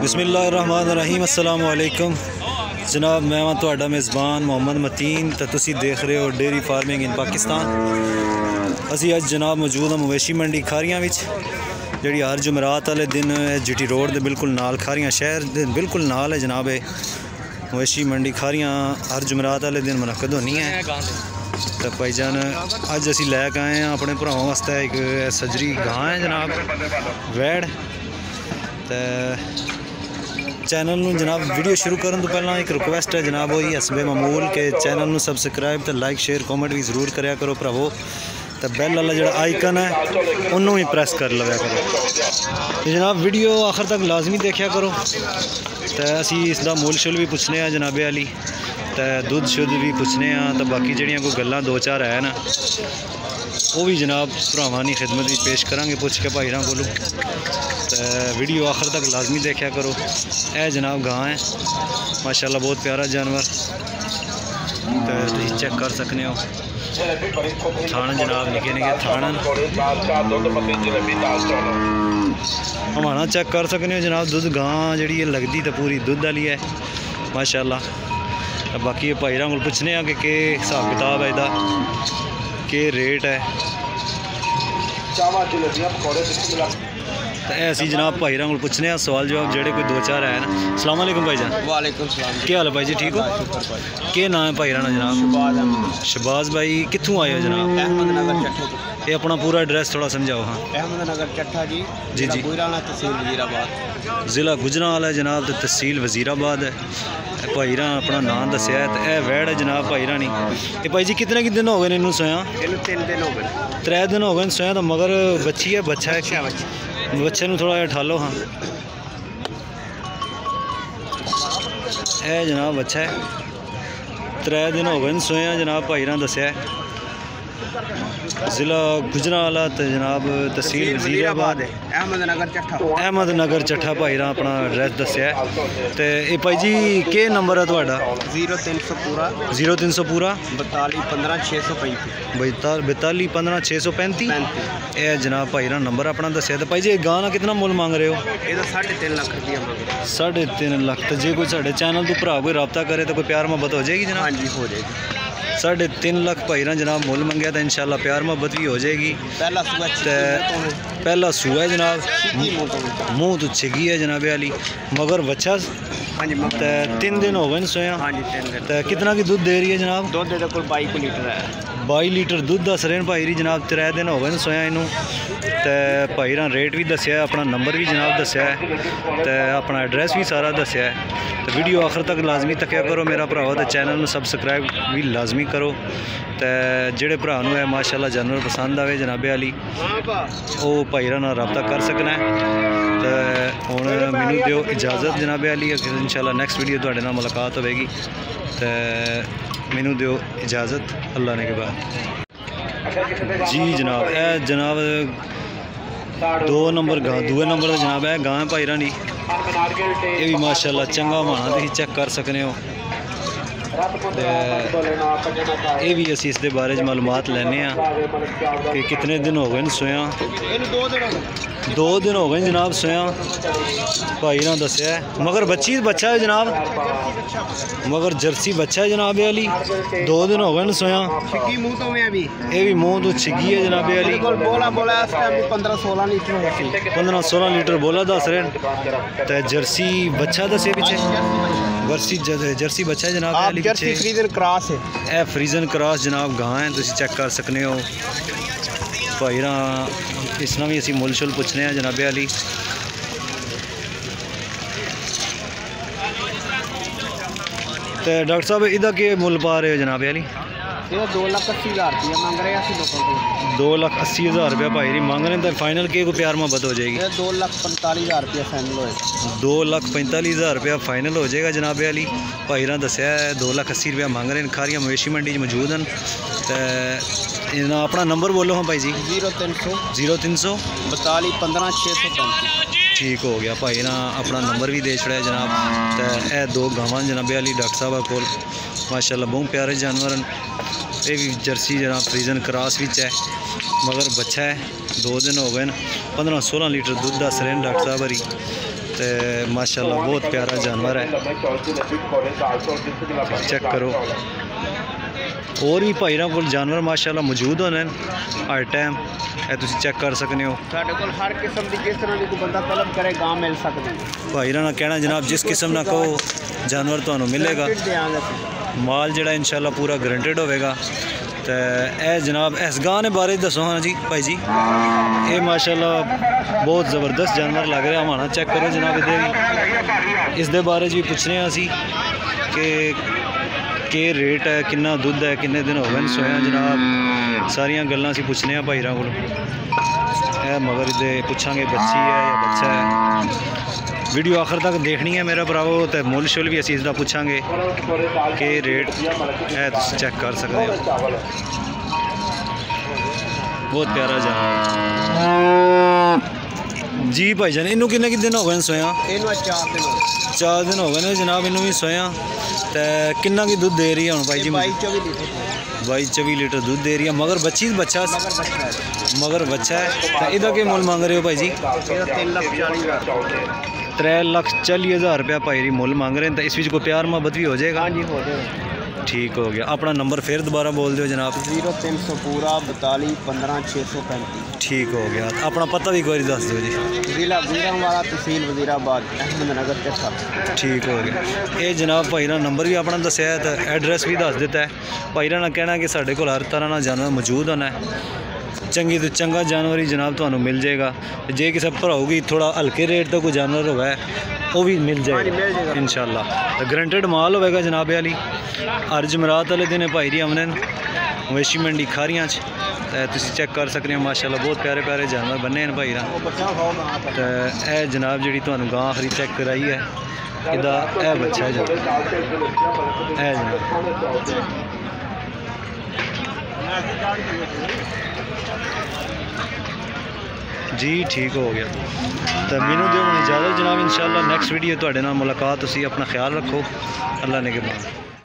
बिस्मिल्लाहिर्रहमानिर्रहीम अस्सलाम वालेकुम जनाब, मैं हाँ तुहाडा मेज़बान मोहम्मद मतीन। तो तुसी देख रहे हो डेयरी फार्मिंग इन पाकिस्तान। असी अज जनाब मौजूद हाँ मवेशी मंडी खारियां विच, जिहड़ी हर जुमरात वाले दिन GT रोड दे बिल्कुल नाल, खारियां शहर दे बिल्कुल नाल है जनाब। मवेशी मंडी खारियां हर जुमरात वाले दिन मुनक्कद होनी है। तो भाईजान अज असी लैके आए हैं अपने भरावां वास्ते एक सजरी गां है जनाब, वैड़। तो चैनल नूं जनाब वीडियो शुरू करने तो पहला एक रिक्वेस्ट है जनाब, वही हसबे मामूल के चैनल नूं सबसक्राइब तो लाइक शेयर कॉमेंट भी जरूर कराया करो भरावो। तो बैल वाला जो आइकन है उन्होंने भी प्रेस कर लवया करो। तो जनाब वीडियो आखिर तक लाजमी देखा करो। तो असी इसका मुल शुल भी पूछने जनाबे वाली, तो दुध शुद्ध भी पूछने। तो बाकी जड़ियाँ कोई गल्लां दो चार है ना, वो भी जनाब भरावां की खिदमत भी पेश करांगे पुछ के भाईरां कोलों। तो वीडियो आखिर तक लाजमी देखा करो। यह जनाब गां है माशाल्लाह, बहुत प्यारा जानवर। तो तुम चेक कर सकते हो थान जनाब, निके निके थान हमारा चेक कर सकते हो जनाब। दुध गां जी लगती तो पूरी दुध वाली है माशाल्लाह। बाकी भाईरां को पूछने कि हिसाब किताब है इसका, के रेट है। तो ऐसी जनाब भाईरां को पूछने सवाल जवाब जेडे कोई दो चार है ना। अस्सलाम वालेकुम भाईजान। वालेकुम सलाम। क्या हाल है भाई जी, ठीक हो? क्या नाम है भाईरां का जनाब? शहबाज भाई कित्थों आए हो जनाब? अहमदनगर चट्ठा। ये अपना पूरा एड्रैस थोड़ा समझाओ। हाँ अहमदनगर चट्ठा जी जी जी, गुजरावाला तहसील वजीराबाद। ज़िला गुजरावाला है जनाब, तो तहसील वजीराबाद है। भाईरां अपना नाम दसिया है। तो यह वैड़ है जनाब भाईरां नी। ये भाई जी कितने दिन हो गए इनू सोया? 3 दिन हो गए। 3 दिन हो गए सोया। तो मगर बच्ची है, बच्चा है? क्या बच्चे नूं थोड़ा ठालो। हाँ ए जनाब बच्चा है, 3 दिन हो गए सोया जनाब भाईरां दसिया। ज़िला गुजरावाला तो जनाब तहसील वजीराबाद है। अहमदनगर चट्ठा भाईरां अपना एड्रैस दसिया। तो ये भाई जी के नंबर है तुहाडा? 0300 पूरा 0300 पूरा 42 15 635 42 15 635। यह जनाब भाईरां नंबर अपना दसिया। तो भाई जी गां का कितना मुल मांग रहे हो? ये 3.5 लाख रुपया मांग रहे। 3.5 लाख। तो जो कोई साढ़े चैनल तो भरा कोई रब्ता करे तो कोई प्यार मोहब्बत हो जाएगी जनाब? हाँ जी हो जाएगी। 3.5 लाख भाईरां जनाब मुल मंगया। तो इंशाल्लाह प्यार मोहब्बत भी हो जाएगी। पहला सूआ है जनाब, मुँह तो छिगी है जनाब वाली, मगर बच्चा। तो 3 दिन हो गए सोया। तो कितना की दूध दे रही है जनाब? दूध 22 लीटर है। 22 लीटर दूध दस रहे भाई री जनाब। 3 दिन हो गए सोया इनू। तो भाईरां रेट भी दसिया, अपना नंबर भी जनाब दसिया है, तो अपना एड्रैस भी सारा दसिया है। तो वीडियो आखिर तक लाजमी तक्या करो मेरा भरावा। तो चैनल में सबसक्राइब भी लाजमी करो। तो जेड़े भरा नूं है माशाल्लाह जानवर पसंद आवे जनाबे वाली, वो भाईरां नाल रब्ता कर सकना है। तो हुण मैनू दिओ इजाज़त जनाबे वाली, इंशाल्लाह नैक्सट वीडियो तुहाडे नाल मुलाकात होगी। तो मैनू दिओ इजाज़त अल्लाह ने के बाद जी जनाब। ए जनाब 2 नंबर गां, दूए नंबर का जनाब है गां भाईरां दी। ये भी माशाल्लाह चंगा माना तुसीं चेक कर सकते हो। ये भी असी इसके बारे में मालूमात लैने कि कितने दिन हो गए सोया। 2 दिन हो गए जनाब सोया भाईरां दसिया है। मगर बच्चा है जनाब, मगर जर्सी बच्चा है जनाब वाली। 2 दिन हो गए सोया। ये भी मुँह तो छिगी है जनाब वाली। 15-16 लीटर बोला दस रहे। तो जर्सी बच्चा दसे पीछे, जर्सी बच्चा है जनाब वाली। फ्रीजन क्रॉस है। यह फ्रीजन क्रॉस जनाब गां है, तुम चेक कर सकते हो। भाईरां इसना भी असी मुल शुल पूछने जनाबे वाली। तो डॉक्टर साहब इहदा के मुल पा रहे हो जनाबे वाली? 2,80,000 रुपया मांग रहे हैं 2,80,000 रुपया भाई री मांग रहे हैं। तो फाइनल के को प्यार मोहब्बत हो जाएगी? 2,45,000 रुपया फाइनल होएगा। 2,45,000 रुपया फाइनल हो जाएगा जनाबे वाली। भाईरां दसिया है 2,80,000 रुपया मांग रहे हैं। खारियां मवेशी मंडी मौजूद हैं। तो अपना नंबर बोलो। हाँ भाई जी 0300 42 15 635। ठीक हो गया भाई ना, अपना नंबर भी दे छड़िया जनाब। तो यह 2 गावां जनाबे वाली डॉक्टर साहब कोल माशाल्लाह बहुत प्यारे जानवर हैं। ये भी जर्सी जनाब फ्रीजन क्रॉस भी है, मगर बच्चा है। 2 दिन हो गए 15-16 लीटर दूध दस रहे हैं डॉक्टर साहब हरी। ਤੇ ਮਾਸ਼ਾਅੱਲਾ ਬਹੁਤ ਪਿਆਰਾ ਜਾਨਵਰ ਹੈ ਚੈੱਕ ਕਰੋ और भी भाईरां कोल जानवर माशाअल्लाह मौजूद होने हर टाइम ਇਹ ਤੁਸੀਂ ਚੈੱਕ ਕਰ ਸਕਦੇ ਹੋ ਸਾਡੇ ਕੋਲ ਹਰ ਕਿਸਮ ਦੀ ਜਿਸ ਤਰ੍ਹਾਂ ਦੀ ਕੋਈ ਬੰਦਾ ਤਲਬ ਕਰੇ ਗਾਂ ਮਿਲ ਸਕਦੀ ਹੈ ਭਾਈਰਾਂ ਨਾਲ ਕਹਿਣਾ ਜਨਾਬ ਜਿਸ ਕਿਸਮ ਦਾ ਕਹੋ ਜਾਨਵਰ ਤੁਹਾਨੂੰ ਮਿਲੇਗਾ ਮਾਲ ਜਿਹੜਾ ਇਨਸ਼ਾਅੱਲਾ ਪੂਰਾ ਗਰੰਟਡ ਹੋਵੇਗਾ ਤੇ ਇਹ ਜਨਾਬ ਇਸ ਗਾਂ ਦੇ ਬਾਰੇ ਦੱਸੋ ਹਾਂ ਜੀ ਭਾਈ ਜੀ ਇਹ ਮਾਸ਼ਾਅੱਲਾ ਬਹੁਤ ਜ਼ਬਰਦस्त जानवर लग रहा हमारा चेक करो जनाब इधर इस दे बारे भी पूछ रहे हैं असी कि रेट है कितना दुध है किन्ने दिन हो गए सोया जनाब सारिया गल्लां असी पूछने हैं भाईरां कोल मगर इधर पूछांगे बच्ची है या बच्चा है वीडियो आखिर तक देखनी है मेरा भरावो तो मुल शुल भी असी इसका पूछांगे कि रेट है तुम चेक कर सकते हो बहुत प्यारा जानवर जी भाईजान इनू किन्ने दिन हो गए सोया 4 दिन हो गए जनाब इनू भी सोया तो किन्ना की दूध दे रही है हम भाई जी 22-24 लीटर दूध दे रही है मगर बच्ची बच्चा मगर बच्चा है तो इधर के मुल मांग रहे हो भाई जी 3,40,000 रुपया भाई जी मुल मांग रहे हैं तो इस कोई प्यार मोहब्बत भी हो जाएगा हाँ जी हो जाएगा ठीक हो गया अपना नंबर फिर दोबारा बोल दो जनाब 0300 पूरा 42 15 635 ठीक हो गया अपना पता भी एक बार दस दो जी जिला गुजरांवाला तहसील वजीराबाद अहमदनगर के साथ ठीक हो गया ये जनाब भाई नंबर भी अपना दसिया है तो एड्रैस भी दस दिता है भाई ना कहना कि साढ़े को हर तरह का जानवर मौजूद होना है चंगी तो चंगा जानवर ही जनाब तो मिल जाएगा जे किसी भराओ की थोड़ा हल्के रेट का कोई जानवर होगा वो भी मिल जाएगा इंशाल्लाह तो ग्रंटेड माल होगा जनाब वाली हर जमरात वाले दिन भाई जी आमने मवेशी मंडी खारियां तो चेक कर सकते हैं माशाल्लाह बहुत प्यारे प्यारे जानवर बने हैं भाई तो यह जनाब जी गां आखिरी चेक कराई है इहदा यह बच्चा है जी ठीक हो गया तो मैनू दो इजाज़त जनाब इंशाल्लाह नैक्सट वीडियो तुहाडे नाल मुलाकात उसी अपना ख्याल रखो अल्लाह ने के बाद